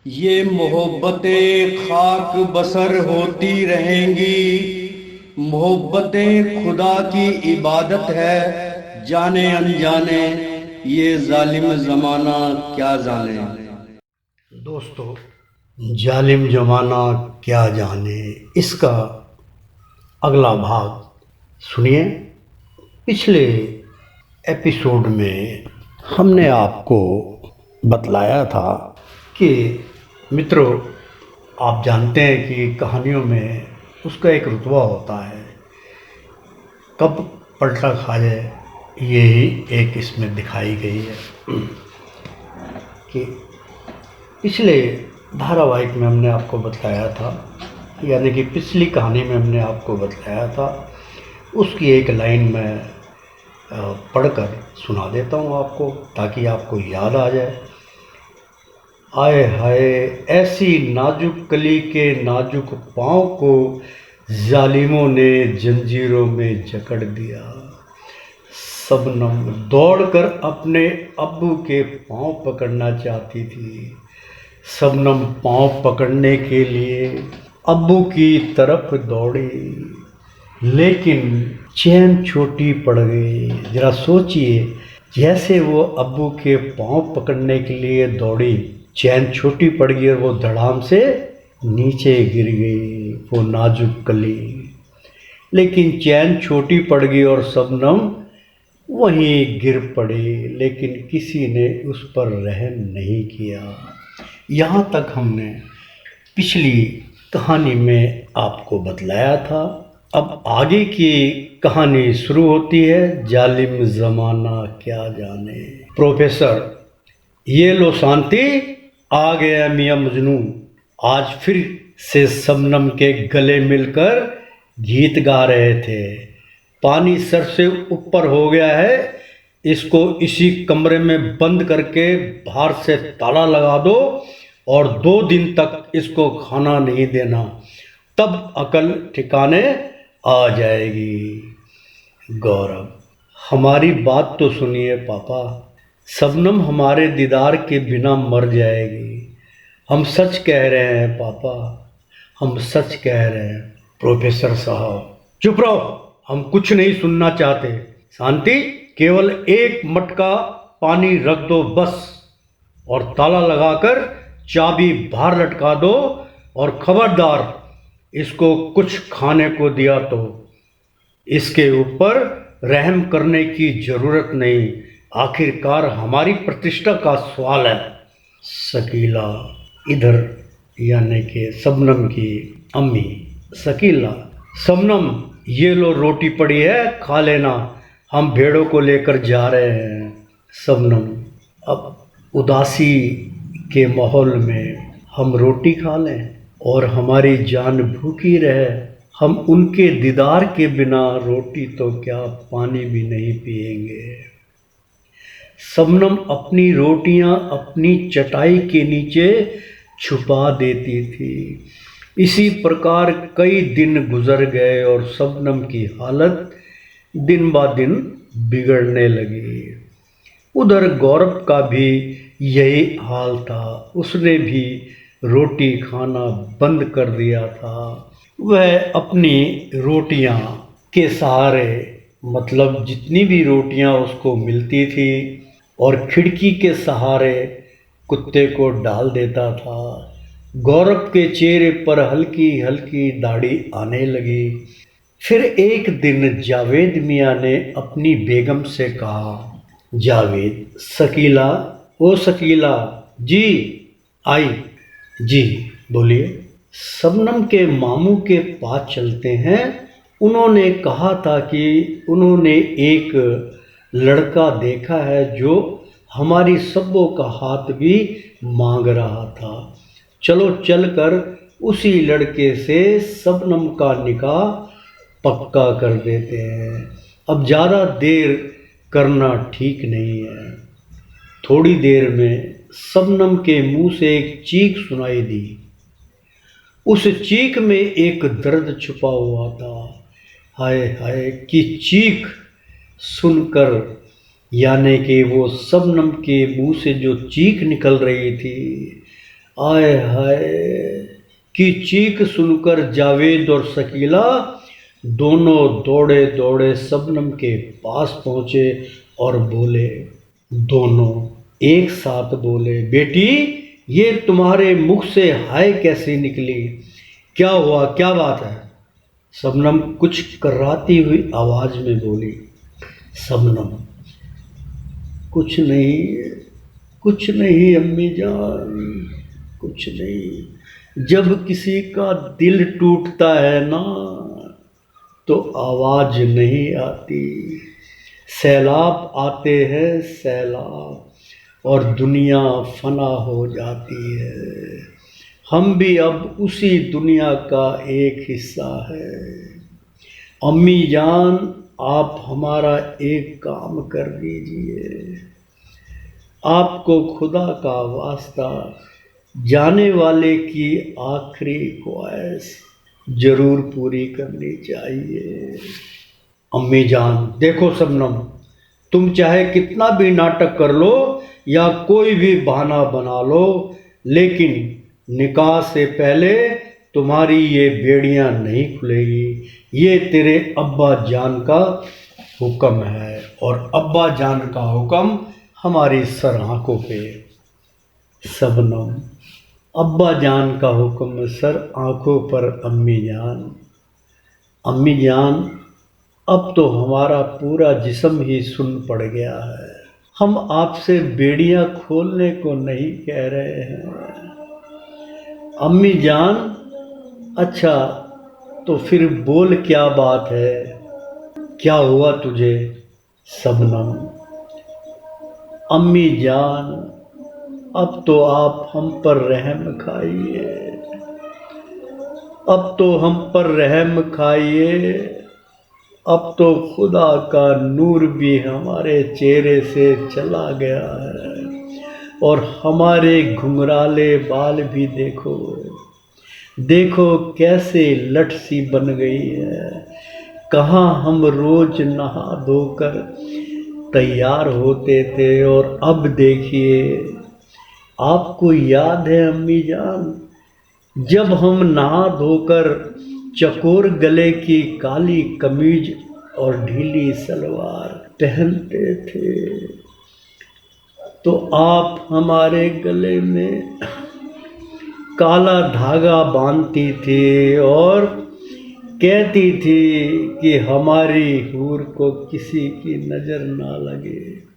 ये मोहब्बतें खाक बसर होती रहेंगी। मोहब्बतें खुदा की इबादत है, जाने अनजाने ये जालिम जमाना क्या जाने। दोस्तों, जालिम जमाना क्या जाने इसका अगला भाग सुनिए। पिछले एपिसोड में हमने आपको बतलाया था कि मित्रों, आप जानते हैं कि कहानियों में उसका एक रुतबा होता है, कब पलटा खा जाए यही एक इसमें दिखाई गई है। कि पिछले धारावाहिक में हमने आपको बतलाया था, यानी कि पिछली कहानी में हमने आपको बतलाया था, उसकी एक लाइन मैं पढ़कर सुना देता हूँ आपको, ताकि आपको याद आ जाए। आए हाय, ऐसी नाजुक कली के नाजुक पाँव को जालिमों ने जंजीरों में जकड़ दिया। शबनम दौड़कर अपने अब्बू के पाँव पकड़ना चाहती थी। शबनम पाँव पकड़ने के लिए अब्बू की तरफ दौड़ी, लेकिन चैन छोटी पड़ गई। जरा सोचिए, जैसे वो अब्बू के पाँव पकड़ने के लिए दौड़ी, चैन छोटी पड़ गई और वो धड़ाम से नीचे गिर गई, वो नाजुक कली। लेकिन चैन छोटी पड़ गई और शबनम वहीं गिर पड़ी, लेकिन किसी ने उस पर रहम नहीं किया। यहाँ तक हमने पिछली कहानी में आपको बतलाया था। अब आगे की कहानी शुरू होती है, जालिम ज़माना क्या जाने। प्रोफेसर, ये लो शांति, आ गया मियाँ मजनू। आज फिर से शबनम के गले मिलकर गीत गा रहे थे। पानी सर से ऊपर हो गया है, इसको इसी कमरे में बंद करके बाहर से ताला लगा दो और 2 दिन तक इसको खाना नहीं देना, तब अकल ठिकाने आ जाएगी। गौरव, हमारी बात तो सुनिए पापा, शबनम हमारे दीदार के बिना मर जाएगी। हम सच कह रहे हैं पापा, हम सच कह रहे हैं। प्रोफेसर साहब चुप रहो, हम कुछ नहीं सुनना चाहते। शांति, केवल एक मटका पानी रख दो बस, और ताला लगाकर चाबी बाहर लटका दो, और खबरदार इसको कुछ खाने को दिया तो इसके ऊपर रहम करने की जरूरत नहीं, आखिरकार हमारी प्रतिष्ठा का सवाल है। शकीला इधर, यानी कि शबनम की अम्मी। शकीला, शबनम ये लो रोटी पड़ी है, खा लेना, हम भेड़ों को लेकर जा रहे हैं। शबनम, अब उदासी के माहौल में हम रोटी खा लें और हमारी जान भूखी रहे। हम उनके दीदार के बिना रोटी तो क्या पानी भी नहीं पिएंगे। शबनम अपनी रोटियां अपनी चटाई के नीचे छुपा देती थी। इसी प्रकार कई दिन गुजर गए और शबनम की हालत दिन ब दिन बिगड़ने लगी। उधर गौरव का भी यही हाल था, उसने भी रोटी खाना बंद कर दिया था। वह अपनी रोटियां के सहारे, मतलब जितनी भी रोटियां उसको मिलती थी, और खिड़की के सहारे कुत्ते को डाल देता था। गौरव के चेहरे पर हल्की हल्की दाढ़ी आने लगी। फिर एक दिन जावेद मियाँ ने अपनी बेगम से कहा, जावेद, शकीला, ओ शकीला जी, आई जी, बोलिए। शबनम के मामू के पास चलते हैं। उन्होंने कहा था कि उन्होंने एक लड़का देखा है जो हमारी सब्बों का हाथ भी मांग रहा था। चलो चलकर उसी लड़के से शबनम का निकाह पक्का कर देते हैं। अब ज़्यादा देर करना ठीक नहीं है। थोड़ी देर में शबनम के मुंह से एक चीख सुनाई दी। उस चीख में एक दर्द छुपा हुआ था। हाय हाय की चीख सुनकर, यानी कि वो शबनम के मुंह से जो चीख निकल रही थी, आय हाय की चीख सुनकर जावेद और शकीला दोनों दौड़े दौड़े शबनम के पास पहुंचे और बोले, दोनों एक साथ बोले, बेटी ये तुम्हारे मुख से हाय कैसी निकली, क्या हुआ, क्या बात है? शबनम कुछ कर्राती हुई आवाज में बोली, शबनम कुछ नहीं, कुछ नहीं अम्मी जान, कुछ नहीं। जब किसी का दिल टूटता है ना तो आवाज नहीं आती, सैलाब आते हैं सैलाब और दुनिया फना हो जाती है। हम भी अब उसी दुनिया का एक हिस्सा है। अम्मी जान आप हमारा एक काम कर दीजिए, आपको खुदा का वास्ता जाने वाले की आखिरी ख्वाहिश जरूर पूरी करनी चाहिए। अम्मी जान देखो शबनम, तुम चाहे कितना भी नाटक कर लो या कोई भी बहाना बना लो, लेकिन निकाह से पहले तुम्हारी ये बेड़ियां नहीं खुलेगी। ये तेरे अब्बा जान का हुक्म है और अब्बा जान का हुक्म हमारी सर आंखों पे। शबनम अब्बा जान का हुक्म सर आंखों पर अम्मी जान। अम्मी जान अब तो हमारा पूरा जिस्म ही सुन पड़ गया है। हम आपसे बेड़ियां खोलने को नहीं कह रहे हैं। अम्मी जान अच्छा तो फिर बोल क्या बात है, क्या हुआ तुझे? शबनम अम्मी जान अब तो आप हम पर रहम खाइए, अब तो हम पर रहम खाइए। अब तो खुदा का नूर भी हमारे चेहरे से चला गया है और हमारे घुंघराले बाल भी देखो, देखो कैसे लट सी बन गई है। कहाँ हम रोज नहा धोकर तैयार होते थे और अब देखिए। आपको याद है अम्मी जान, जब हम नहा धोकर चकोर गले की काली कमीज और ढीली सलवार पहनते थे तो आप हमारे गले में काला धागा बांधती थी और कहती थी कि हमारी हूर को किसी की नज़र ना लगे।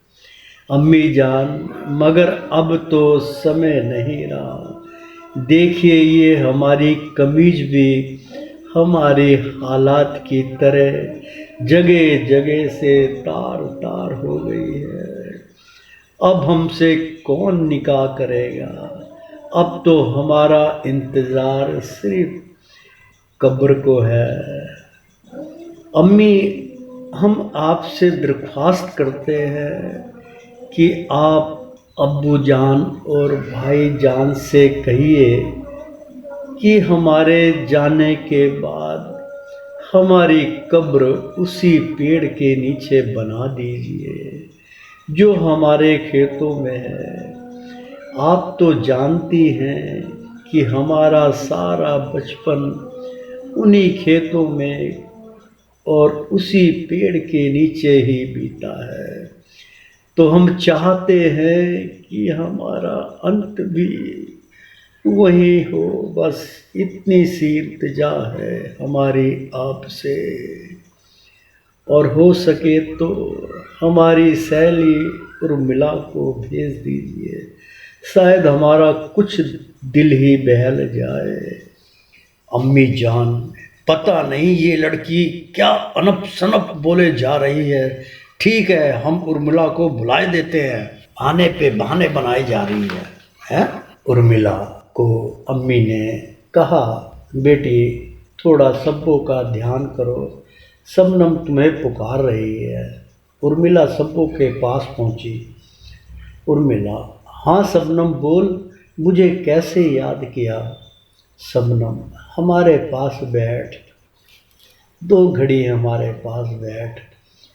अम्मी जान मगर अब तो समय नहीं रहा। देखिए ये हमारी कमीज भी हमारे हालात की तरह जगह जगह से तार तार हो गई है। अब हमसे कौन निकाह करेगा? अब तो हमारा इंतज़ार सिर्फ कब्र को है। अम्मी हम आपसे दरख्वास्त करते हैं कि आप अब्बू जान और भाई जान से कहिए कि हमारे जाने के बाद हमारी कब्र उसी पेड़ के नीचे बना दीजिए जो हमारे खेतों में है। आप तो जानती हैं कि हमारा सारा बचपन उन्हीं खेतों में और उसी पेड़ के नीचे ही बीता है। तो हम चाहते हैं कि हमारा अंत भी वही हो। बस इतनी सी इल्तिजा है हमारी आपसे, और हो सके तो हमारी सहेली उर्मिला को भेज दीजिए, शायद हमारा कुछ दिल ही बहल जाए। अम्मी जान पता नहीं ये लड़की क्या अनप शनप बोले जा रही है। ठीक है हम उर्मिला को बुलाए देते हैं, आने पे बहाने बनाई जा रही है? उर्मिला को अम्मी ने कहा, बेटी थोड़ा सब्बों का ध्यान करो, शबनम तुम्हें पुकार रही है। उर्मिला सब्बों के पास पहुंची। उर्मिला हाँ शबनम बोल, मुझे कैसे याद किया? शबनम हमारे पास बैठ, 2 घड़ी हमारे पास बैठ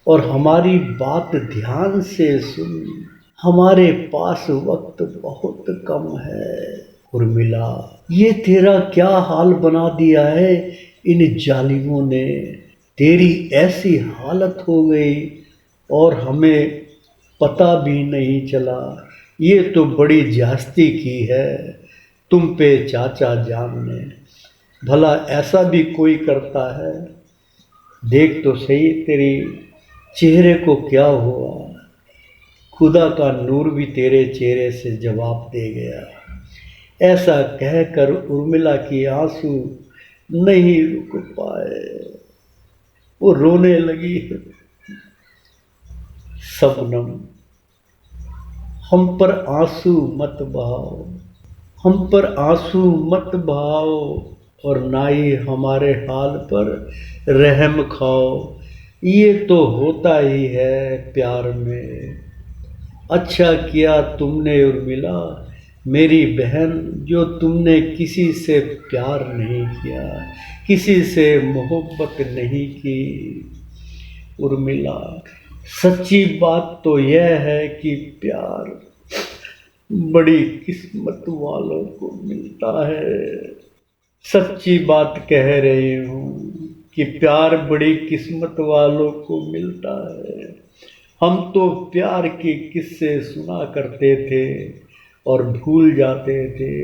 और हमारी बात ध्यान से सुन। हमारे पास वक्त बहुत कम है, उर्मिला, ये तेरा क्या हाल बना दिया है इन जालिमों ने। तेरी ऐसी हालत हो गई और हमें पता भी नहीं चला। ये तो बड़ी ज्यादती की है तुम पे चाचा जान ने। भला ऐसा भी कोई करता है? देख तो सही तेरी चेहरे को क्या हुआ। खुदा का नूर भी तेरे चेहरे से जवाब दे गया। ऐसा कहकर उर्मिला की आंसू नहीं रुक पाए, वो रोने लगी। शबनम, हम पर आंसू मत बहाओ, हम पर आंसू मत बहाओ और ना ही हमारे हाल पर रहम खाओ। ये तो होता ही है प्यार में। अच्छा किया तुमने उर्मिला मेरी बहन, जो तुमने किसी से प्यार नहीं किया, किसी से मोहब्बत नहीं की। उर्मिला, सच्ची बात तो यह है कि प्यार बड़ी किस्मत वालों को मिलता है। सच्ची बात कह रही हूँ कि प्यार बड़ी किस्मत वालों को मिलता है। हम तो प्यार के किस्से सुना करते थे और भूल जाते थे,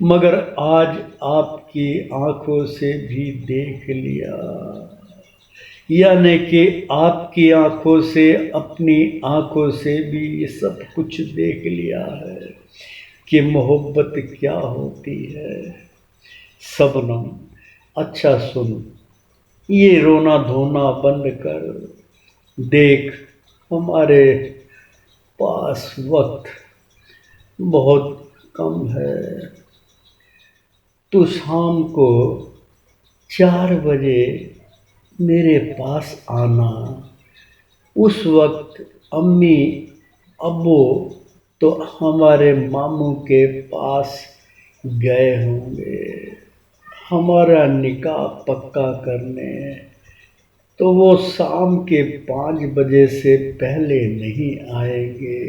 मगर आज आपकी आंखों से भी देख लिया। यानी कि आपकी आंखों से, अपनी आंखों से भी ये सब कुछ देख लिया है कि मोहब्बत क्या होती है। शबनम, अच्छा सुन, ये रोना धोना बंद कर। देख, हमारे पास वक्त बहुत कम है। तो शाम को 4 बजे मेरे पास आना। उस वक्त अम्मी अब्बू तो हमारे मामू के पास गए होंगे हमारा निकाह पक्का करने। तो वो शाम के 5 बजे से पहले नहीं आएंगे।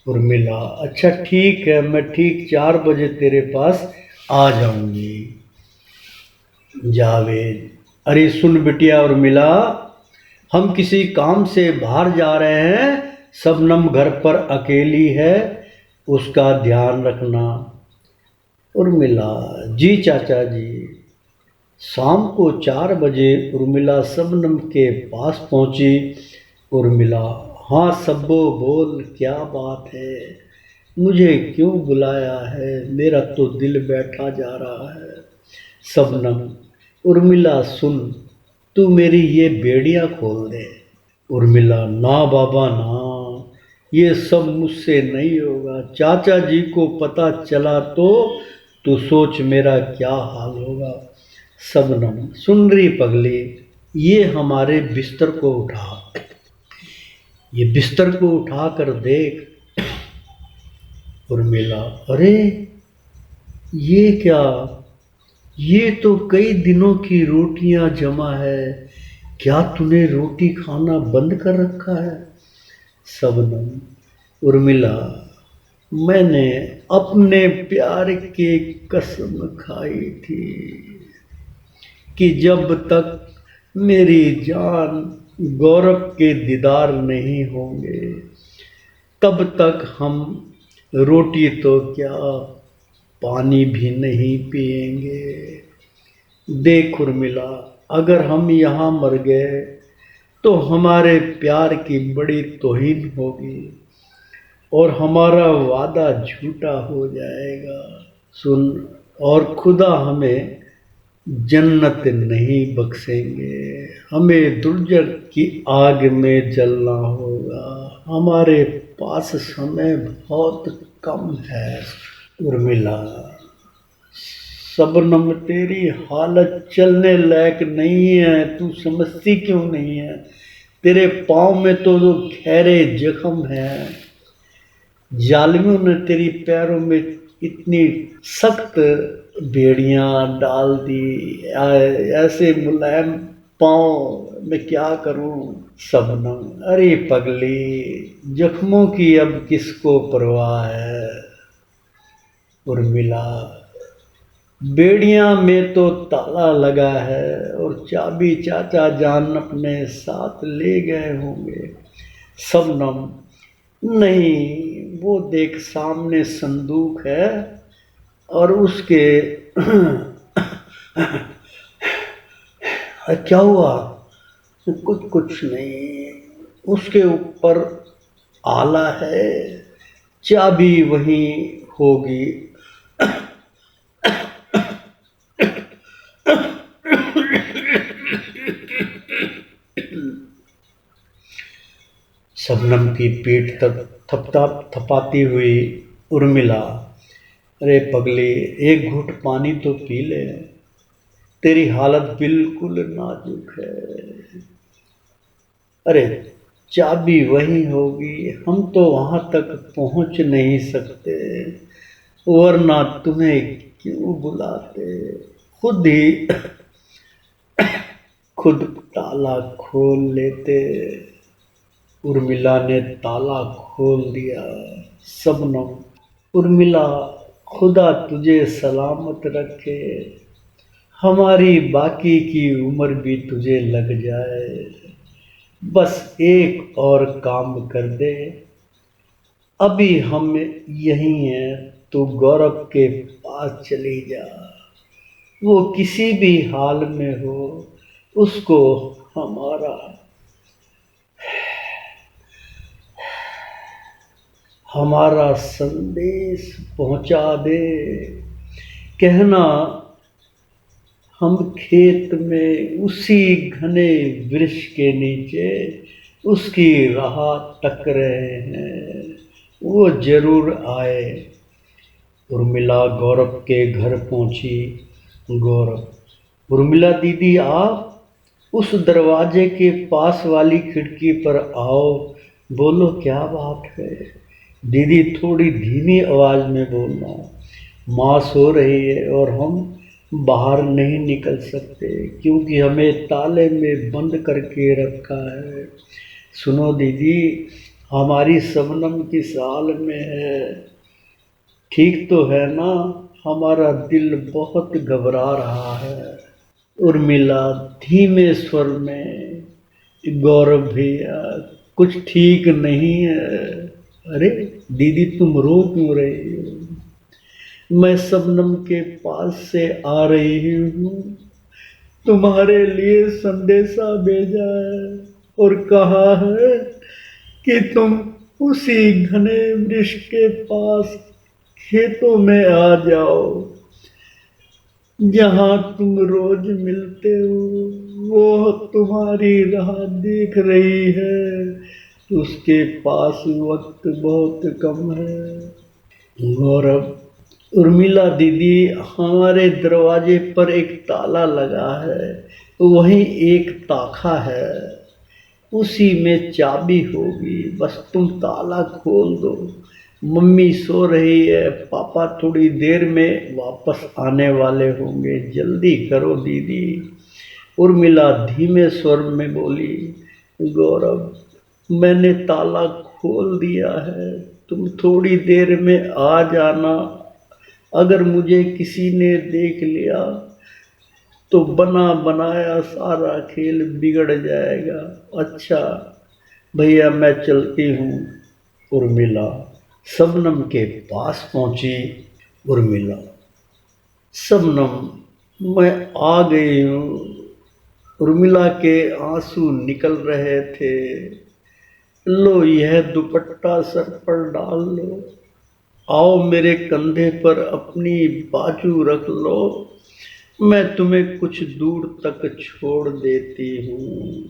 उर्मिला, अच्छा ठीक है, मैं ठीक 4 बजे तेरे पास आ जाऊंगी। जावेद, अरे सुन बिटिया उर्मिला, हम किसी काम से बाहर जा रहे हैं। शबनम घर पर अकेली है, उसका ध्यान रखना। उर्मिला, जी चाचा जी। शाम को 4 बजे उर्मिला शबनम के पास पहुंची। उर्मिला, हाँ सब्बो बोल, क्या बात है, मुझे क्यों बुलाया है, मेरा तो दिल बैठा जा रहा है। शबनम, उर्मिला सुन, तू मेरी ये बेड़ियां खोल दे। उर्मिला, ना बाबा ना, ये सब मुझसे नहीं होगा। चाचा जी को पता चला तो सोच मेरा क्या हाल होगा। शबनम, सुन रही पगली, ये हमारे बिस्तर को उठा, ये बिस्तर को उठा कर देख। उर्मिला, अरे ये क्या, ये तो कई दिनों की रोटियां जमा है। क्या तूने रोटी खाना बंद कर रखा है? शबनम, उर्मिला, मैंने अपने प्यार की कसम खाई थी कि जब तक मेरी जान गौरव के दीदार नहीं होंगे तब तक हम रोटी तो क्या पानी भी नहीं पिएंगे। देख उर्मिला, अगर हम यहाँ मर गए तो हमारे प्यार की बड़ी तौहीन होगी और हमारा वादा झूठा हो जाएगा। सुन, और खुदा हमें जन्नत नहीं बख्शेंगे, हमें दुर्जक की आग में जलना होगा। हमारे पास समय बहुत कम है। उर्मिला, शबनम तेरी हालत चलने लायक नहीं है, तू समझती क्यों नहीं है? तेरे पाँव में तो गहरे जख्म हैं। जालिमों ने तेरी पैरों में इतनी सख्त बेड़ियां डाल दी, ऐसे मुलायम पाँव में क्या करूं। शबनम, अरे पगली, जख्मों की अब किसको परवाह है। उर्मिला, बेड़ियां में तो ताला लगा है और चाबी चाचा जान अपने साथ ले गए होंगे। शबनम, नहीं, वो देख सामने संदूक है और उसके क्या हुआ? कुछ कुछ नहीं, उसके ऊपर आला है, चाबी वहीं होगी। शबनम की पीठ तक थपाती हुई उर्मिला, अरे पगली, एक घूंट पानी तो पी ले, तेरी हालत बिल्कुल नाजुक है। अरे चाबी वही होगी, हम तो वहां तक पहुंच नहीं सकते, वरना तुम्हें क्यों बुलाते, खुद ही खुद ताला खोल लेते। उर्मिला ने ताला खोल दिया। शबनम, उर्मिला, खुदा तुझे सलामत रखे, हमारी बाकी की उम्र भी तुझे लग जाए, बस एक और काम कर दे, अभी हम यहीं हैं, तू गौरव के पास चली जा, वो किसी भी हाल में हो, उसको हमारा हमारा संदेश पहुंचा दे, कहना हम खेत में उसी घने वृक्ष के नीचे उसकी राह तक रहे हैं, वो जरूर आए। उर्मिला गौरव के घर पहुंची। गौरव, उर्मिला दीदी, आप उस दरवाजे के पास वाली खिड़की पर आओ, बोलो क्या बात है। दीदी, थोड़ी धीमी आवाज में बोलना, माँ सो रही है और हम बाहर नहीं निकल सकते क्योंकि हमें ताले में बंद करके रखा है। सुनो दीदी, हमारी शबनम किस हाल में है, ठीक तो है ना? हमारा दिल बहुत घबरा रहा है। उर्मिला धीमे स्वर में, गौरव भैया, कुछ ठीक नहीं है। अरे दीदी, तुम रो क्यों रही हो? मैं शबनम के पास से आ रही हूँ, तुम्हारे लिए संदेशा भेजा है और कहा है कि तुम उसी घने वृक्ष के पास खेतों में आ जाओ, जहाँ तुम रोज मिलते हो, वो तुम्हारी राह देख रही है, उसके पास वक्त बहुत कम है। गौरव, उर्मिला दीदी, हमारे दरवाजे पर एक ताला लगा है, वहीं एक ताखा है, उसी में चाबी होगी, बस तुम ताला खोल दो। मम्मी सो रही है, पापा थोड़ी देर में वापस आने वाले होंगे, जल्दी करो दीदी। उर्मिला धीमे स्वर में बोली। गौरव, मैंने ताला खोल दिया है, तुम थोड़ी देर में आ जाना, अगर मुझे किसी ने देख लिया तो बना बनाया सारा खेल बिगड़ जाएगा। अच्छा भैया, मैं चलती हूँ। उर्मिला शबनम के पास पहुंची। उर्मिला, शबनम, मैं आ गई हूँ। उर्मिला के आंसू निकल रहे थे। लो, यह दुपट्टा सर पर डाल लो, आओ मेरे कंधे पर अपनी बाजू रख लो, मैं तुम्हें कुछ दूर तक छोड़ देती हूँ।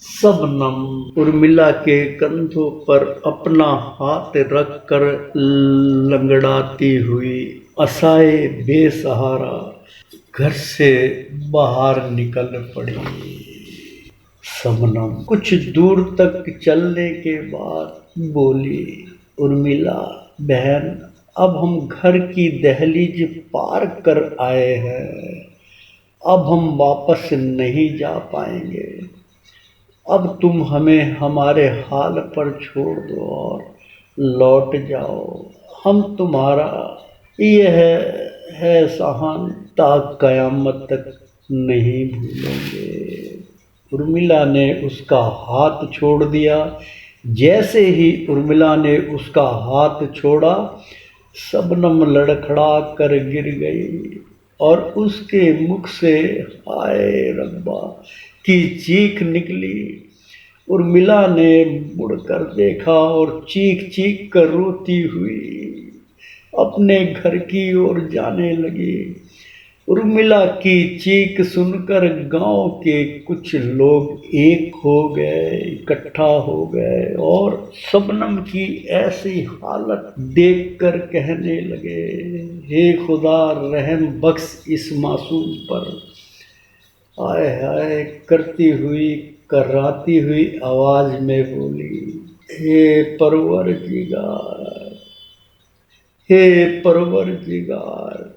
शबनम उर्मिला के कंधों पर अपना हाथ रखकर लंगड़ाती हुई असहाय बेसहारा घर से बाहर निकल पड़ी। शबनम कुछ दूर तक चलने के बाद बोली, उर्मिला बहन, अब हम घर की दहलीज पार कर आए हैं, अब हम वापस नहीं जा पाएंगे, अब तुम हमें हमारे हाल पर छोड़ दो और लौट जाओ, हम तुम्हारा यह है सहानता कयामत तक नहीं भूलेंगे। उर्मिला ने उसका हाथ छोड़ दिया। जैसे ही उर्मिला ने उसका हाथ छोड़ा, शबनम लड़खड़ा कर गिर गई और उसके मुख से हाय रब्बा की चीख निकली। उर्मिला ने मुड़कर देखा और चीख चीख कर रोती हुई अपने घर की ओर जाने लगी। उर्मिला की चीख सुनकर गांव के कुछ लोग एक हो गए, इकट्ठा हो गए और शबनम की ऐसी हालत देखकर कहने लगे, हे खुदा रहम बख्श इस मासूम पर। हाय हाय करती हुई कराती हुई आवाज में बोली, हे परवरदिगार, हे परवरदिगार,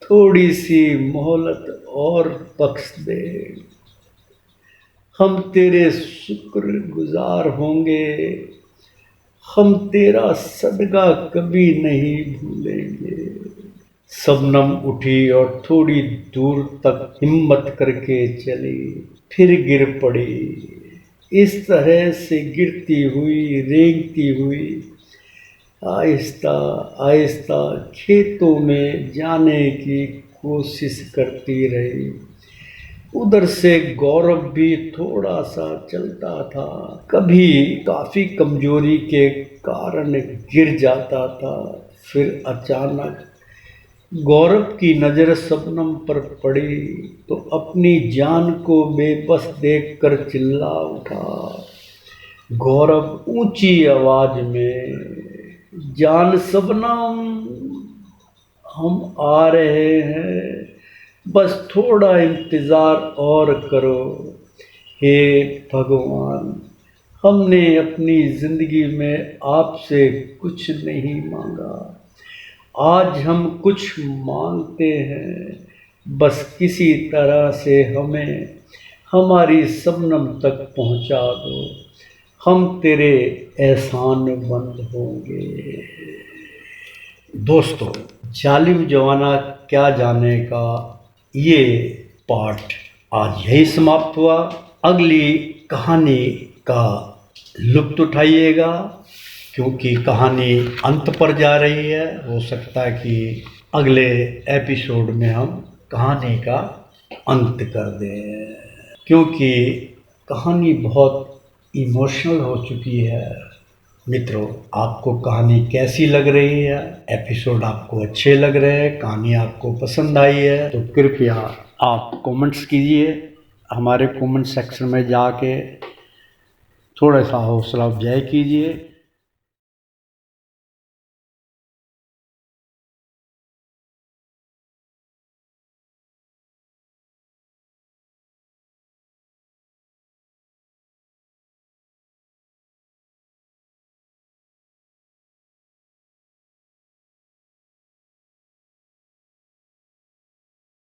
थोड़ी सी मोहलत और बख्श दे, हम तेरे शुक्रगुजार होंगे, हम तेरा सदका कभी नहीं भूलेंगे। शबनम उठी और थोड़ी दूर तक हिम्मत करके चली, फिर गिर पड़ी। इस तरह से गिरती हुई रेंगती हुई आहिस्ता आहिस्ता खेतों में जाने की कोशिश करती रही। उधर से गौरव भी थोड़ा सा चलता था, कभी काफी कमजोरी के कारण गिर जाता था। फिर अचानक गौरव की नजर शबनम पर पड़ी तो अपनी जान को बेबस देखकर चिल्ला उठा, गौरव ऊंची आवाज में, जान शबनम, हम आ रहे हैं, बस थोड़ा इंतज़ार और करो। हे भगवान, हमने अपनी ज़िंदगी में आपसे कुछ नहीं मांगा, आज हम कुछ मांगते हैं, बस किसी तरह से हमें हमारी शबनम तक पहुंचा दो, हम तेरे एहसानमंद होंगे। दोस्तों, जालिम जमाना क्या जाने का ये पार्ट आज यही समाप्त हुआ। अगली कहानी का लुत्फ़ उठाइएगा क्योंकि कहानी अंत पर जा रही है। हो सकता है कि अगले एपिसोड में हम कहानी का अंत कर दें क्योंकि कहानी बहुत इमोशनल हो चुकी है। मित्रों, आपको कहानी कैसी लग रही है? एपिसोड आपको अच्छे लग रहे हैं? कहानी आपको पसंद आई है? तो कृपया आप कमेंट्स कीजिए, हमारे कमेंट सेक्शन में जाके थोड़ा सा हौसला अफजाई कीजिए।